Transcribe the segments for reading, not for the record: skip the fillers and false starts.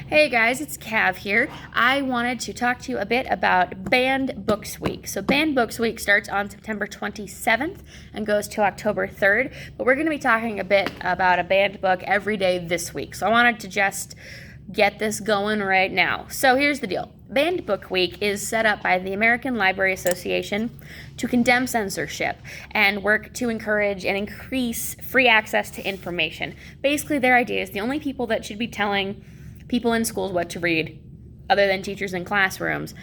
Hey guys, it's Cav here. I wanted to talk to you a bit about Banned Books Week. So Banned Books Week starts on September 27th and goes to October 3rd, but we're going to be talking a bit about a banned book every day this week. So I wanted to just get this going right now. So here's the deal. Banned Book Week is set up by the American Library Association to condemn censorship and work to encourage and increase free access to information. Basically, their idea is the only people that should be telling people in schools what to read, other than teachers in classrooms,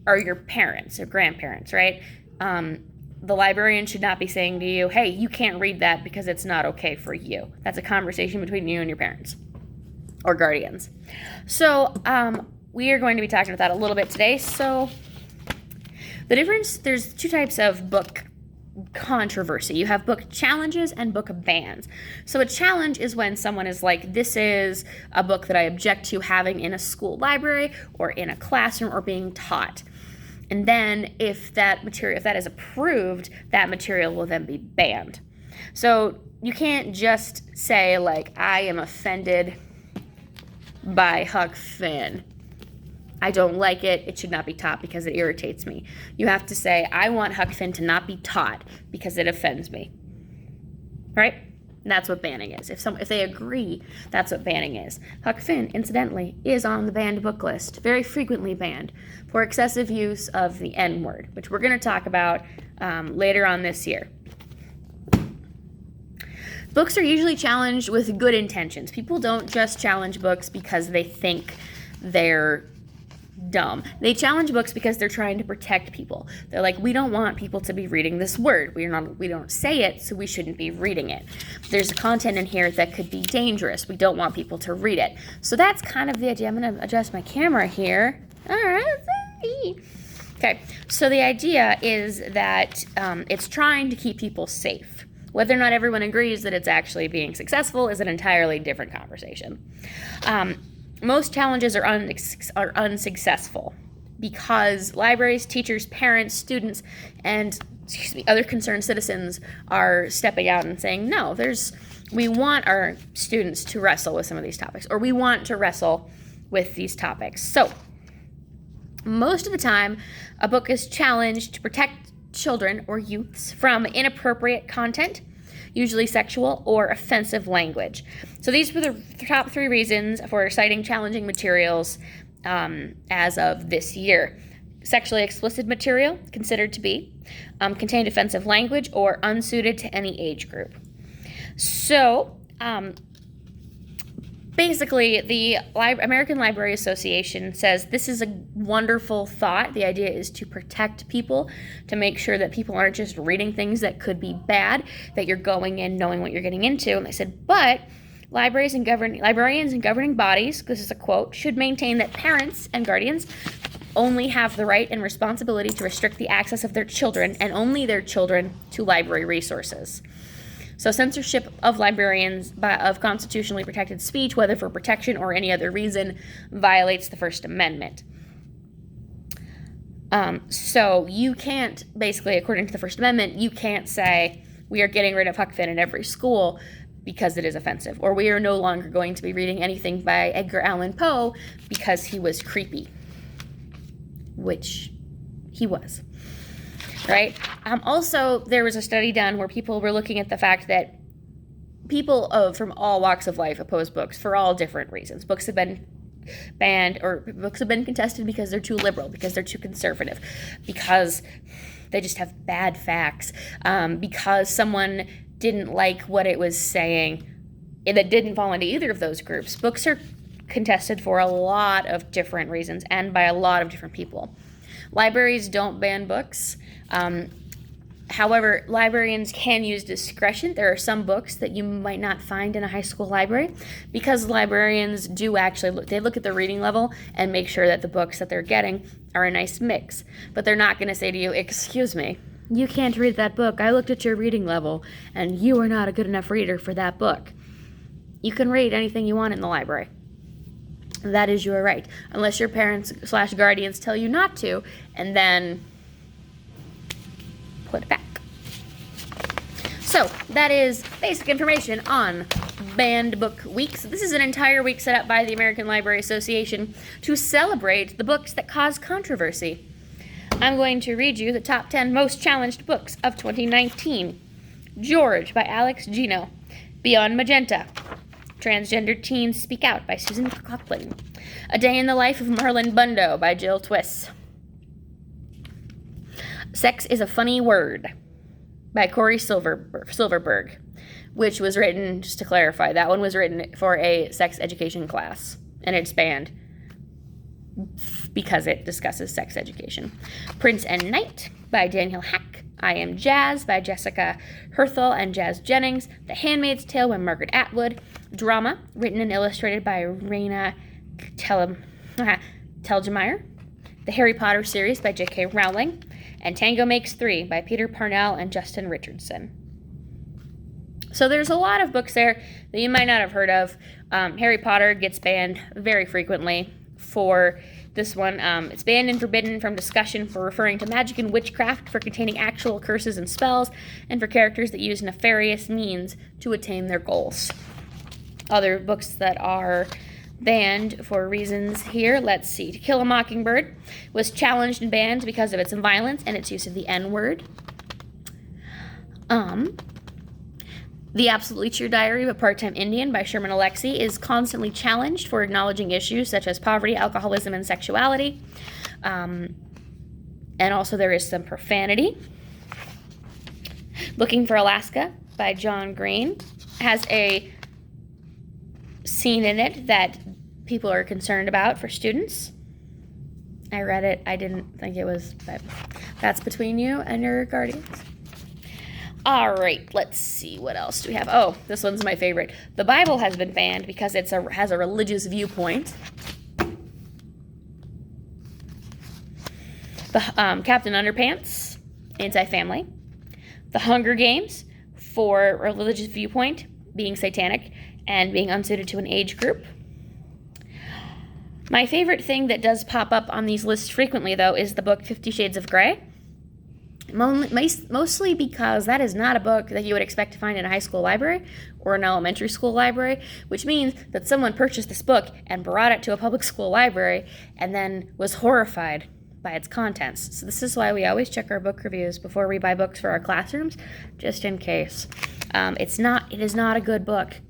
are your parents or grandparents, right? The librarian should not be saying to you, hey, you can't read that because it's not okay for you. That's a conversation between you and your parents or guardians. So we are going to be talking about that a little bit today. So the difference, there's two types of book controversy. You have book challenges and book bans. So a challenge is when someone is like, this is a book that I object to having in a school library or in a classroom or being taught. And then if that is approved, that material will then be banned. So you can't just say like, I am offended by Huck Finn. I don't like it. It should not be taught because it irritates me. You have to say, I want Huck Finn to not be taught because it offends me. Right? And that's what banning is. If they agree, that's what banning is. Huck Finn, incidentally, is on the banned book list, very frequently banned for excessive use of the N-word, which we're going to talk about later on this year. Books are usually challenged with good intentions. People don't just challenge books because they think they're dumb. They challenge books because they're trying to protect people. They're like, we don't want people to be reading this word. We don't say it, so we shouldn't be reading it. There's content in here that could be dangerous. We don't want people to read it. So that's kind of the idea. I'm going to adjust my camera here. All right. Okay. So the idea is that it's trying to keep people safe. Whether or not everyone agrees that it's actually being successful is an entirely different conversation. Most challenges are unsuccessful because libraries, teachers, parents, students, and other concerned citizens are stepping out and saying, no, we want our students to wrestle with some of these topics, or we want to wrestle with these topics. So most of the time, a book is challenged to protect children or youths from inappropriate content, usually sexual or offensive language. So these were the top 3 reasons for citing challenging materials as of this year. Sexually explicit material, considered to be, contained offensive language, or unsuited to any age group. So basically, the American Library Association says this is a wonderful thought. The idea is to protect people, to make sure that people aren't just reading things that could be bad, that you're going in knowing what you're getting into. And they said, but librarians and governing bodies, this is a quote, should maintain that parents and guardians only have the right and responsibility to restrict the access of their children and only their children to library resources. So censorship of librarians of constitutionally protected speech, whether for protection or any other reason, violates the First Amendment. So you can't, basically, according to the First Amendment, you can't say we are getting rid of Huck Finn in every school because it is offensive, or we are no longer going to be reading anything by Edgar Allan Poe because he was creepy, which he was. Right? Also, there was a study done where people were looking at the fact that people from all walks of life oppose books for all different reasons. Books have been banned, or books have been contested because they're too liberal, because they're too conservative, because they just have bad facts, because someone didn't like what it was saying that didn't fall into either of those groups. Books are contested for a lot of different reasons and by a lot of different people. Libraries don't ban books. However, librarians can use discretion. There are some books that you might not find in a high school library because librarians do actually look at the reading level and make sure that the books that they're getting are a nice mix. But they're not going to say to you, excuse me, you can't read that book. I looked at your reading level and you are not a good enough reader for that book. You can read anything you want in the library. That is your right, unless your parents/guardians tell you not to, and then put it back. So that is basic information on Banned Book Week. So this is an entire week set up by the American Library Association to celebrate the books that cause controversy. I'm going to read you the top 10 most challenged books of 2019. George by Alex Gino. Beyond Magenta. Transgender Teens Speak Out by Susan Coughlin. A Day in the Life of Marlon Bundo by Jill Twiss. Sex is a Funny Word by Corey Silverberg, which was written, just to clarify, that one was written for a sex education class, and it's banned because it discusses sex education. Prince and Knight by Daniel Hack. I Am Jazz by Jessica Herthel and Jazz Jennings. The Handmaid's Tale by Margaret Atwood. Drama, written and illustrated by Raina Telgemeier. The Harry Potter series by J.K. Rowling. And Tango Makes Three by Peter Parnell and Justin Richardson. So there's a lot of books there that you might not have heard of. Harry Potter gets banned very frequently for this one. It's banned and forbidden from discussion for referring to magic and witchcraft, for containing actual curses and spells, and for characters that use nefarious means to attain their goals. Other books that are banned for reasons here, let's see. To Kill a Mockingbird was challenged and banned because of its violence and its use of the N-word. The Absolutely True Diary of a Part-Time Indian by Sherman Alexie is constantly challenged for acknowledging issues such as poverty, alcoholism, and sexuality. And also there is some profanity. Looking for Alaska by John Green has a scene in it that people are concerned about for students. I read it. I didn't think it was, but that's between you and your guardians. All right, let's see. What else do we have? Oh, this one's my favorite. The Bible has been banned because it has a religious viewpoint. The Captain Underpants, anti-family. The Hunger Games, for religious viewpoint, being satanic and being unsuited to an age group. My favorite thing that does pop up on these lists frequently, though, is the book 50 Shades of Grey. Mostly because that is not a book that you would expect to find in a high school library or an elementary school library, which means that someone purchased this book and brought it to a public school library and then was horrified by its contents. So this is why we always check our book reviews before we buy books for our classrooms, just in case. It is not a good book.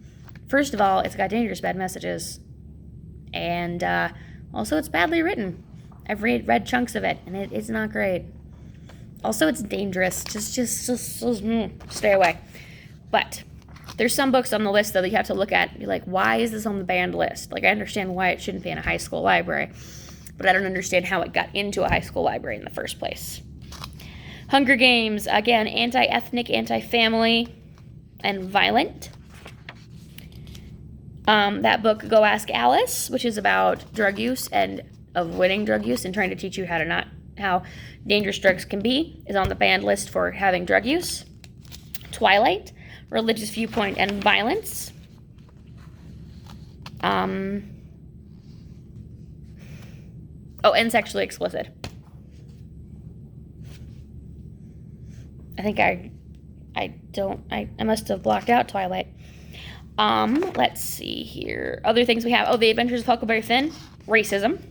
First of all, it's got dangerous bad messages, and also it's badly written. I've read chunks of it, and it's not great. Also, it's dangerous. Just stay away. But there's some books on the list, though, that you have to look at and be like, why is this on the banned list? Like, I understand why it shouldn't be in a high school library, but I don't understand how it got into a high school library in the first place. Hunger Games, again, anti-ethnic, anti-family, and violent. That book, Go Ask Alice, which is about drug use and avoiding drug use and trying to teach you how dangerous drugs can be, is on the banned list for having drug use. Twilight, religious viewpoint and violence. And sexually explicit. I think I must have blocked out Twilight. Let's see here. Other things we have. Oh, The Adventures of Huckleberry Finn. Racism.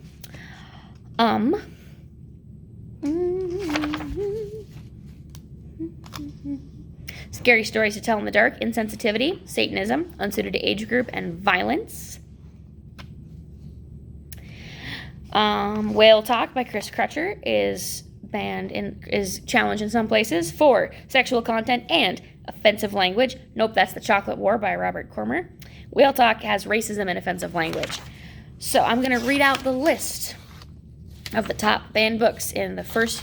Scary Stories to Tell in the Dark. Insensitivity. Satanism. Unsuited to age group and violence. Whale Talk by Chris Crutcher is challenged in some places for sexual content and offensive language. Nope, that's The Chocolate War by Robert Cormer. Whale Talk has racism and offensive language. So I'm going to read out the list of the top banned books in the first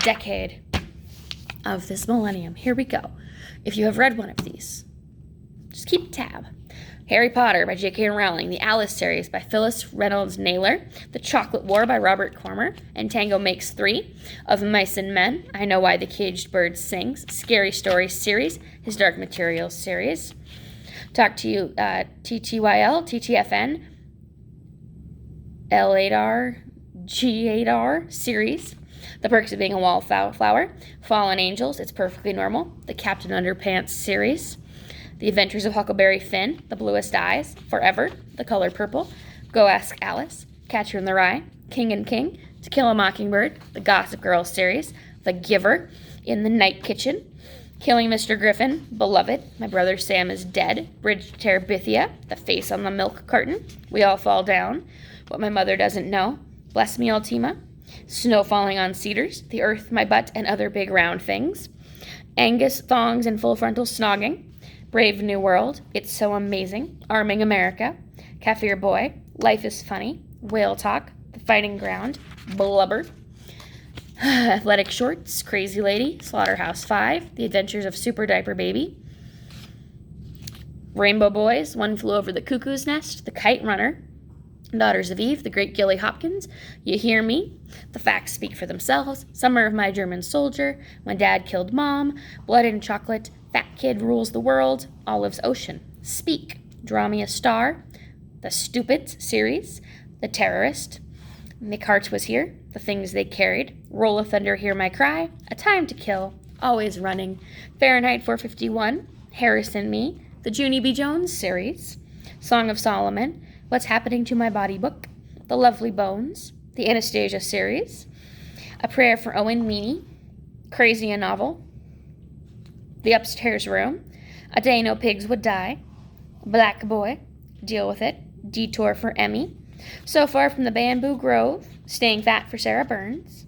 decade of this millennium. Here we go. If you have read one of these, just keep tab. Harry Potter by J.K. Rowling, the Alice series by Phyllis Reynolds Naylor, The Chocolate War by Robert Cormer, and Tango Makes Three, Of Mice and Men, I Know Why the Caged Bird Sings, Scary Stories series, his Dark Materials series, Talk to You, TTYL, TTFN, L8R, G8R series, The Perks of Being a Wallflower, Fallen Angels, It's Perfectly Normal, the Captain Underpants series, The Adventures of Huckleberry Finn, The Bluest Eyes, Forever, The Color Purple, Go Ask Alice, Catcher in the Rye, King and King, To Kill a Mockingbird, The Gossip Girl series, The Giver, In the Night Kitchen, Killing Mr. Griffin, Beloved, My Brother Sam is Dead, Bridge to Terabithia, The Face on the Milk Carton, We All Fall Down, What My Mother Doesn't Know, Bless Me Ultima, Snow Falling on Cedars, The Earth, My Butt, and Other Big Round Things, Angus, Thongs, and Full Frontal Snogging, Brave New World, It's So Amazing, Arming America, Kaffir Boy, Life is Funny, Whale Talk, The Fighting Ground, Blubber, Athletic Shorts, Crazy Lady, Slaughterhouse-Five, The Adventures of Super Diaper Baby, Rainbow Boys, One Flew Over the Cuckoo's Nest, The Kite Runner, Daughters of Eve, The Great Gilly Hopkins, You Hear Me, The Facts Speak for Themselves, Summer of My German Soldier, When Dad Killed Mom, Blood and Chocolate, Fat Kid Rules the World, Olive's Ocean, Speak, Draw Me a Star, The Stupids series, The Terrorist, Mick Hart Was Here, The Things They Carried, Roll of Thunder, Hear My Cry, A Time to Kill, Always Running, Fahrenheit 451, Harris and Me, The Junie B. Jones series, Song of Solomon, What's Happening to My Body book, The Lovely Bones, The Anastasia series, A Prayer for Owen Meany, Crazy a Novel, The Upstairs Room, A Day No Pigs Would Die, Black Boy, Deal with It, Detour for Emmy, So Far from the Bamboo Grove, Staying Fat for Sarah Burns,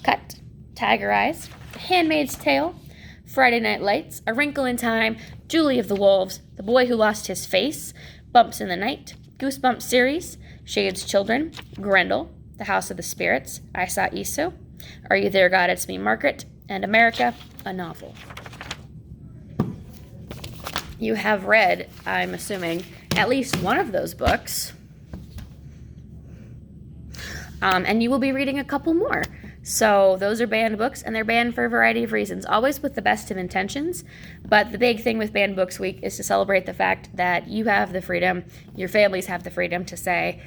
Cut, Tiger Eyes, The Handmaid's Tale, Friday Night Lights, A Wrinkle in Time, Julie of the Wolves, The Boy Who Lost His Face, Bumps in the Night, Goosebumps series, Shade's Children, Grendel, The House of the Spirits, I Saw Esau, Are You There, God? It's Me, Margaret, and America, a Novel. You have read, I'm assuming, at least one of those books. And you will be reading a couple more. So those are banned books, and they're banned for a variety of reasons, always with the best of intentions. But the big thing with Banned Books Week is to celebrate the fact that you have the freedom, your families have the freedom to say,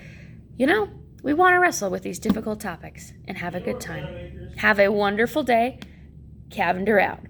you know, we want to wrestle with these difficult topics and have a good time. Have a wonderful day. Cavender out.